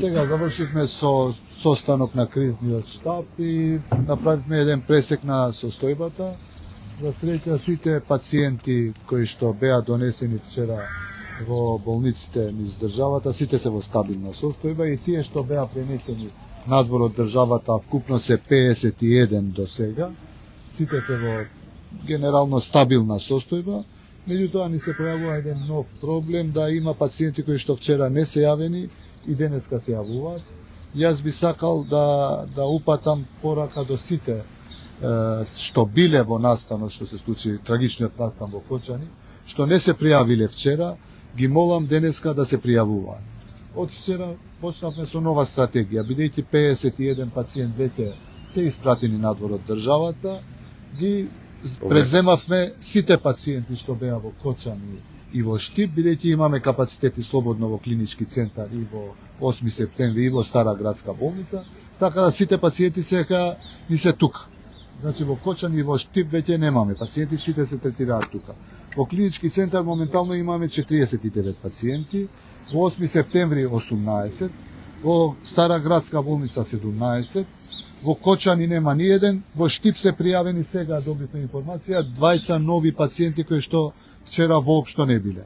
Сега завршивме со состанок на кризниот штаб и направивме еден пресек на состојбата. За среќа сите пациенти кои што беа донесени вчера во болниците низ државата, сите се во стабилна состојба и тие што беа пренесени надвор од државата, вкупно се 51 до сега, сите се во генерално стабилна состојба. Меѓутоа ни се појавува еден нов проблем, да има пациенти кои што вчера не се јавени и денеска се јавуваат. Јас би сакал да упатам порака до сите што биле во настанот, што се случи трагичниот настан во Кочани, што не се пријавиле вчера, ги молам денеска да се пријавуваат. Од вчера почнавме со нова стратегија, бидејќи 51 пациент веќе се испратени надвор од државата, ги превземавме сите пациенти што беа во Кочани и во Штип, бидејќи имаме капацитети слободно во клинички центар и во 8 септември и во Стара градска болница, така да сите пациенти сега ни се тука. Значи во Кочани и во Штип веќе немаме пациенти, сите се третираат тука. Во клинички центар моментално имаме 49 пациенти, во 8 септември 18, во Стара градска болница 17, во Кочани нема ни еден, во Штип се пријавени сега, добивме информација, 20 нови пациенти кои што вчера воопшто не биле.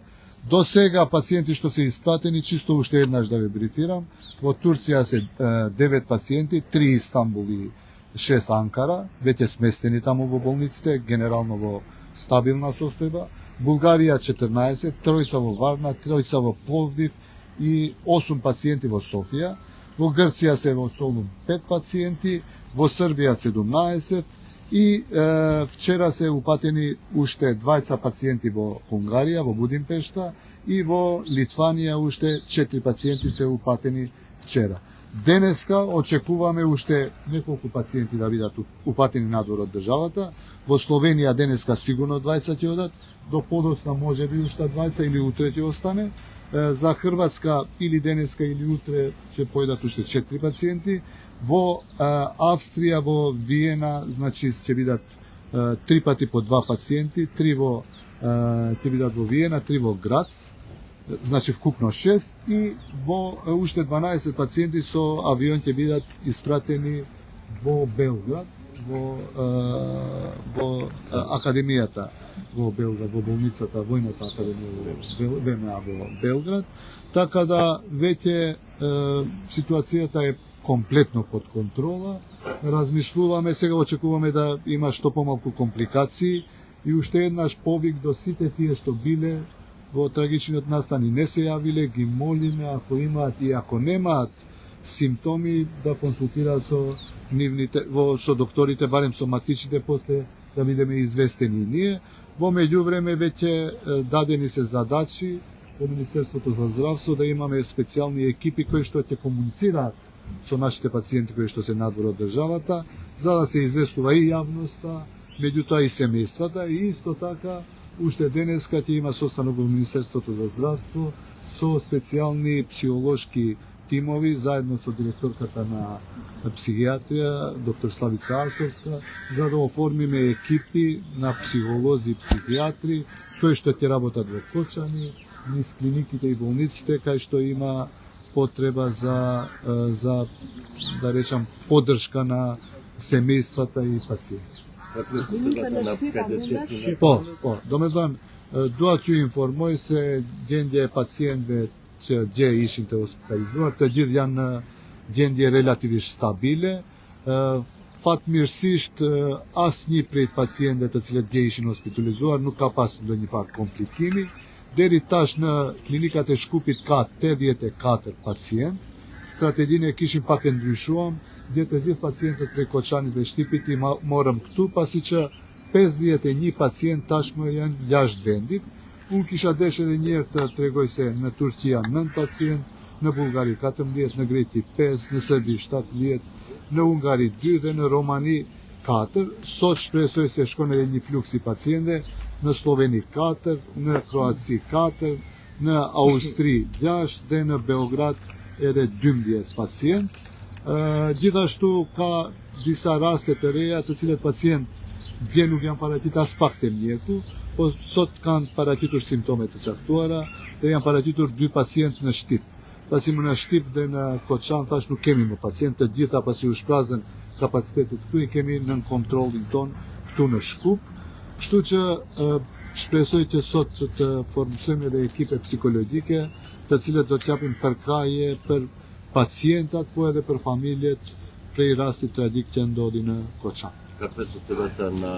До сега пациенти што се испратени, чисто уште еднаш да ве брифирам, во Турција се 9 пациенти, 3 Истанбул и 6 Анкара, веќе сместени таму во болниците, генерално во стабилна состојба. Булгарија 14, тројца во Варна, тројца во Пловдив и 8 пациенти во Софија. Во Грција се во Солун 5 пациенти, во Србија 17 и вчера се упатени уште 20 пациенти во Унгарија, во Будимпешта и во Литванија уште 4 пациенти се упатени вчера. Денеска очекуваме уште неколку пациенти да бидат упатени надвор од државата. Во Словенија денеска сигурно 20 ќе одат, до подоцна може би уште 20 или утре ќе остане. За Хрватска или денеска или утре ќе појдат уште 4 пациенти. Во Австрија, во Виена, значи ќе бидат 3 пати по 2 пациенти, 3 ќе бидат во Виена, 3 во Грац, значи вкупно 6 и во уште 12 пациенти со авион ќе бидат испратени во Белград, во академијата во Белград, во болницата, војната академија во ВМА во Белград, така да веќе ситуацијата е комплетно под контрола. Размислуваме, сега очекуваме да има што помалку компликации и уште еднаш повик до сите тие што биле во трагичниот настан и не се јавиле, ги молиме ако имаат и ако немаат симптоми да консултираат со нивните со докторите, барем соматичните, после да бидеме известени и ние. Во меѓувреме веќе дадени се задачи во Министерството за здравство да имаме специјални екипи кои што ќе комуницираат со нашите пациенти кои што се надвор од државата, за да се известува и јавноста, меѓутоа и семејствата, и исто така уште денеска ќе има состанок во Министерството за здравство со специјални психолошки тимови, заедно со директорката на психијатрија, доктор Славица Арсовска, за да оформиме екипи на психолози и психијатри, кои што ќе работат во Кочани, низ клиниките и болниците, кај што има потреба за да речам, поддршка на семејствата и пациенти. Domethënë, dua t'ju informoj se gjendja e pacientëve që dje ishin të hospitalizuar, të gjithë janë në gjendje relativisht stabile. Fatmirësisht asnjë prej pacientëve të cilët dje ishin hospitalizuar nuk ka pasur ndonjë farë komplikimi. Deri tash në klinikat e Shkupit ka 84 pacient. Strategjinë e kishim pak e ndryshuar. Dhe të gjithë pacientët prej Koçanit dhe Shtipit i morëm këtu, pasi që 51 pacient tashmë janë jashtë vendit. Unë kisha deshë edhe njerë të tregoj se në Turqia 9 pacient, në Bullgari 14, në Greci 5, në Serbi 17, në Ungari 2 dhe në Romani 4. Sot shpresoj se shkon edhe një fluks i pacientëve, në Sloveni 4, në Kroaci 4, në Austri 6 dhe në Beograd edhe 12 pacient. Gjithashtu ka disa raste të reja të cilët pacient dje nuk janë paraqitur as pak të mjeku, po sot kanë paraqitur simptome të caktuara dhe janë paraqitur 2 pacient në Shtip. па си му на Штип на Кочан, ташно кемимо пациента, диета па си ушпразен капацитетот кој кеми на контролинг тон, ту на Шкуп, што че шпресојте сот формусеме да екипе психологике, да cilët do t'japim për kraje, për pacientat, po edhe për familjet prej rastit tragjik që ndodhi në Koçan. Каква е состојбата на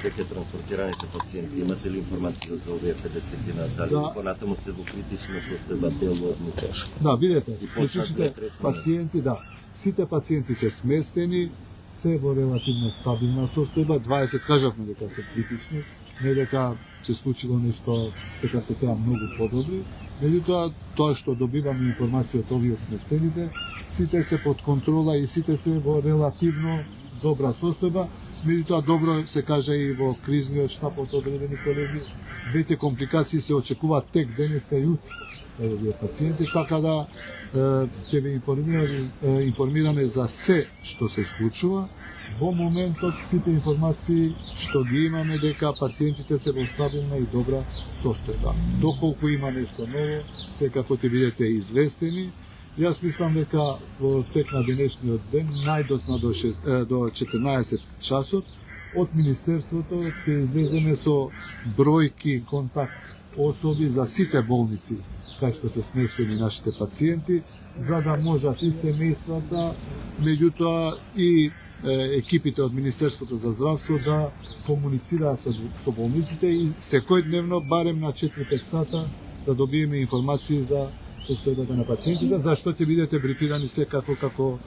веќе транспортираните пациенти? Имате ли информација за овие 50-тина? Дали понатаму се во критична состојба, делно тешко? Да, видете, критичните пациенти, да, сите пациенти се сместени, се во релативно стабилна состојба, 20 кажавме дека се критични, не дека се случило нешто, дека се сега многу подобри. Меѓутоа, тоа што добиваме информација од овие сместените, сите се под контрола и сите се во релативно добра состојба. Меѓутоа, добро се каже и во кризниот штаб од одредени колеги, веќе компликации се очекуваат тек денеска и утре од овие пациенти, така да ќе ви информираме за се што се случува. Во моментот сите информации што ги имаме дека пациентите се во стабилна и добра состојба. Доколку има нешто ново, секако ќе бидете известени. Јас мислам дека во тек на денешниот ден, најдоцна до 14 часот, од Министерството ќе излеземе со бројки контакт особи за сите болници кај што се сместени нашите пациенти, за да можат и семејствата, меѓутоа и екипите од Министерството за здравство да комуницираат со болниците и секојдневно, барем на 4-5 сата, да добиеме информации за состојбата на пациентите, зашто ќе бидете брифирани секако како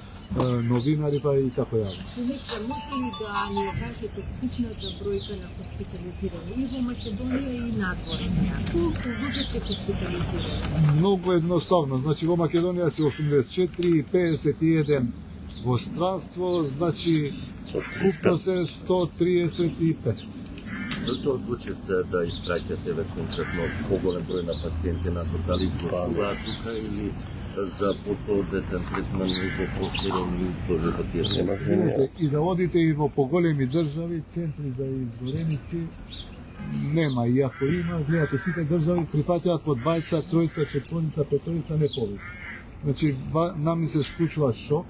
новинари, па и како јавност. Министер, може ли да ни кажете вкупната бројка на хоспитализирани и во Македонија и надвор? Колку луѓе се хоспитализирани? Многу едноставно, значи во Македонија се 84 и 51 во странство, значи вкупно се 135. Зашто одлучивте да испраќате конкретно поголем број на пациенти на дали гласуваат тука или за посоодветен третман и во постерени услови во тие земји? И да одите и во поголеми држави, центри за изгореници, нема, иако има, гледате, сите држави прифатјаат по 20, тројца, четворица, петорица, не повеќе. Значи, нам ни се случува шок,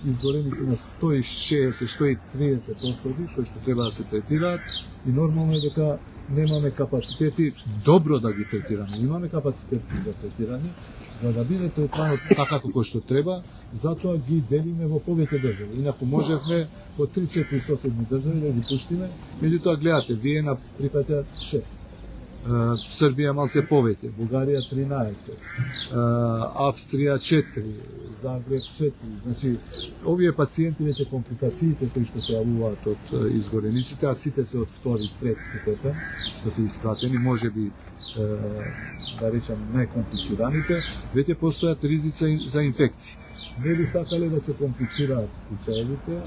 изгореници на 160-130 особи кои што треба да се третираат и нормално е дека немаме капацитети добро да ги третираме. Имаме капацитети за третирање, за да биде третманот така како што треба, затоа ги делиме во повеќе држави. Инаку можевме по 3-4 соседни држави да ги пуштиме, меѓутоа гледате, Виена прифатјаат 6. Србија малце повеќе, Бугарија 13, Австрија 4, Загреб 4. Значи, овие пациенти веќе компликациите кои што се јавуваат од изгорениците, а сите се од втори, трети степен, што се испратени, можеби да речам најкомплицираните, веќе постојат ризици за инфекции. Не би сакале да се комплицираат случаевите,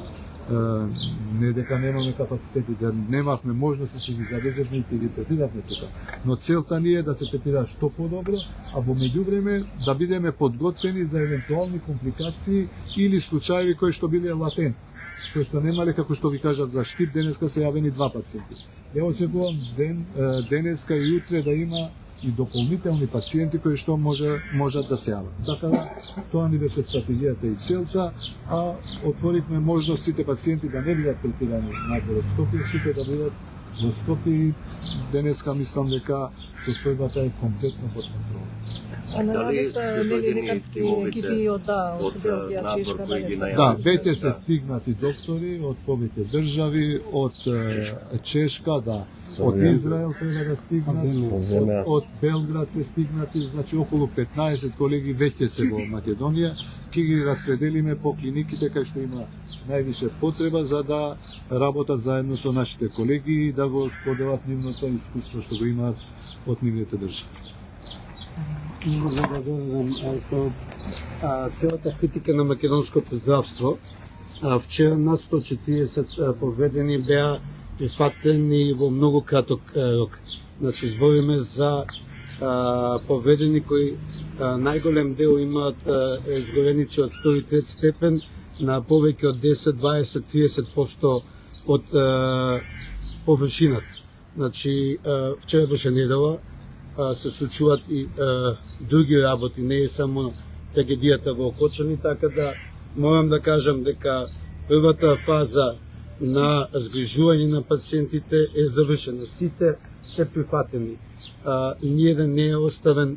не дека немаме капацитети, да немавме можности да ги задржиме и да ги третираме тука. Но целта ни е да се третира што подобро, а во меѓувреме да бидеме подготвени за евентуални компликации или случаеви кои што биле латентни, кои што немале, како што ви кажат за Штип, денеска се јавени 2 пациенти. Ја очекувам денеска и утре да има и дополнителни пациенти кои што можат да се јават. Така да, тоа ни беше стратегијата и целта, а отворивме можност сите пациенти да не бидат третирани надвор од Скопје, сите да бидат во Скопје и денеска мислам дека состојбата е комплетно под контрола. А најавите нели лекарски екипи од Белгија, Чешка, Да, веќе се стигнати доктори од повеќе држави, од Чешка, да, од Израел треба да стигнат, од Белград се стигнати, значи околу 15 колеги веќе се во Македонија, ќе ги распределиме по клиниките кај што има највише потреба за да работат заедно со нашите колеги и да го споделат нивното искуство што го имаат од нивните држави. Целата критика на македонското здравство. Вчера над 140 поведени беа присватени во многу краток рок. Значи, збориме за поведени кои најголем дел имаат изгореници од 2-3 степен на повеќе од 10, 20, 30% од површината. Значи, вчера беше недела, се случуваат и други работи, не е само трагедијата во Окочани, така да морам да кажам дека првата фаза на згрижување на пациентите е завршена. Сите се прифатени. Ниеден не е оставен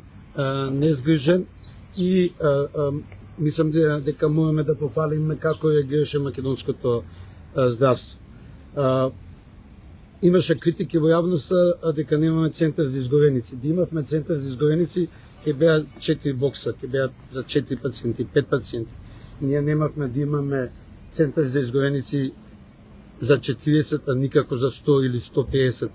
незгрижен и мислам дека можеме да пофалиме како реагираше македонското здравство. Имаше критики во јавноста дека немаме центар за изгореници. Да имавме центар за изгореници, ќе беа 4 бокса, ќе беа за 4 пациенти, 5 пациенти. Ние немавме да имаме центар за изгореници за 40, а никако за 100 или 150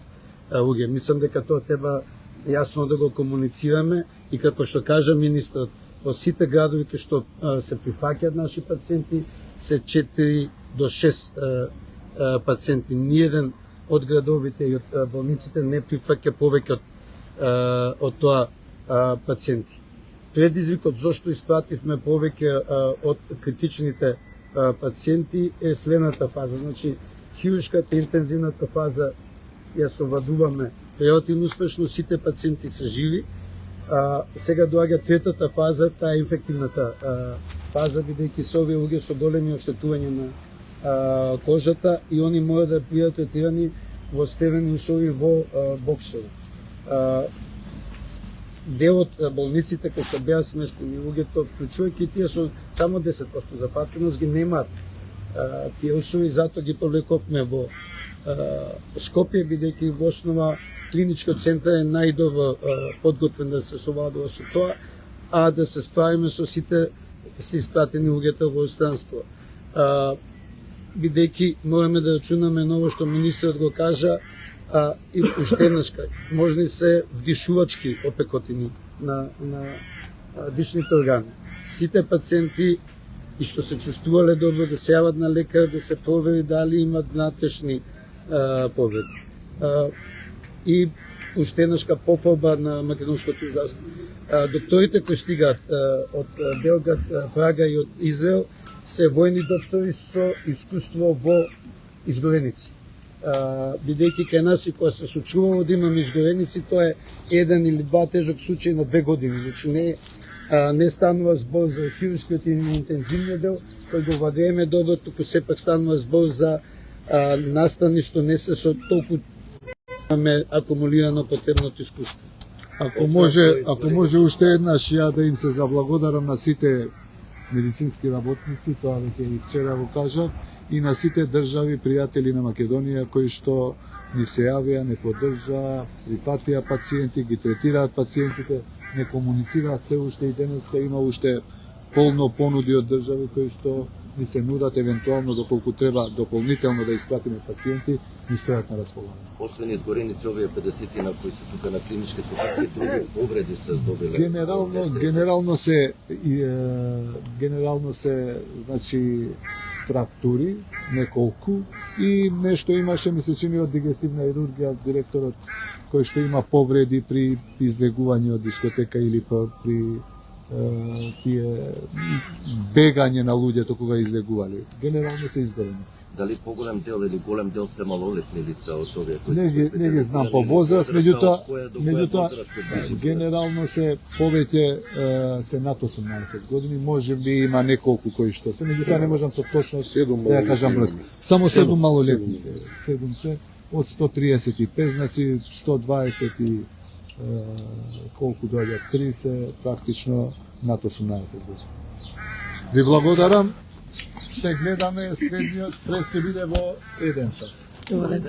луѓе. Мислам дека тоа треба јасно да го комуницираме и како што кажа министрот, во сите градови кај што се прифаќаат наши пациенти се 4 до 6 пациенти. Ниеден од градовите и од болниците не прифаќа повеќе од тоа пациенти. Предизвикот зошто испративме повеќе од критичните пациенти е следната фаза. Значи, хируршката интензивната фаза ја совладуваме релативно успешно, сите пациенти се живи. Сега доаѓа третата фаза, таа е инфективната фаза, бидејќи се овие луѓе со големи оштетувања на кожата и они мора да бидат третирани во стелени услови во боксови. Дел од болниците кои што беа сместени луѓето, вклучувајќи тие со само 10% запатеност, ги немаат тие услови, затоа ги повлековме во Скопје, бидејќи во основа клиничкиот центар е најдобро подготвен да се совладува со тоа, а да се справиме со сите се испратени луѓето во странство. Бидејќи мораме да рачунаме на ово што министрот го кажа, и уште еднашка, можни се вдишувачки опекотини на дишните органи. Сите пациенти и што се чувствувале добро да се јават на лекар, да се провери дали имат внатрешни повреди. И уште еднашка пофалба на македонското здравство. Докторите кои стигаат од Белград, Прага и од Израел се војни доктори со искуство во изгореници. Бидејќи кај нас и кога се случувало да имаме изгореници, тоа е еден или два тежок случаи на 2 години. Значи не станува збор за хируршкиот и интензивниот дел, кој го владееме добро, туку сепак станува збор за настани што не се со толку имаме акумулирано потребното искуство. Ако може уште еднаш ја да им се заблагодарам на сите медицински работници, тоа веќе и вчера го кажав, и на сите држави пријатели на Македонија кои што ни се јавија, не поддржаа, прифатија пациенти, ги третираат пациентите, не комуницираат се уште и денеска има уште полно понуди од држави кои што ни се нудат евентуално доколку треба дополнително да испратиме пациенти, ни стојат на располагање. Освен изгореници, овие 50 на кои се тука на клинички со какви други повреди се здобиле? Генерално се значи фрактури, неколку, и нешто имаше, ми се чини од дигестивна хирургија, директорот кој што има повреди при излегување од дискотека или при тие бегање на луѓето кога излегувале. Генерално се изгореници. Дали поголем дел или голем дел се малолетни лица од овие кои не ги знам по возраст, меѓутоа генерално се повеќе се над 18 години, може би има неколку кои што се, меѓутоа не можам со точност да ја кажам број. Само 7 малолетни се, 7 се од 135, значи 120 и колку доаѓа 30, практично над 18 години. Ви благодарам. Се гледаме следниот, пред се биде во 1 час. Добре.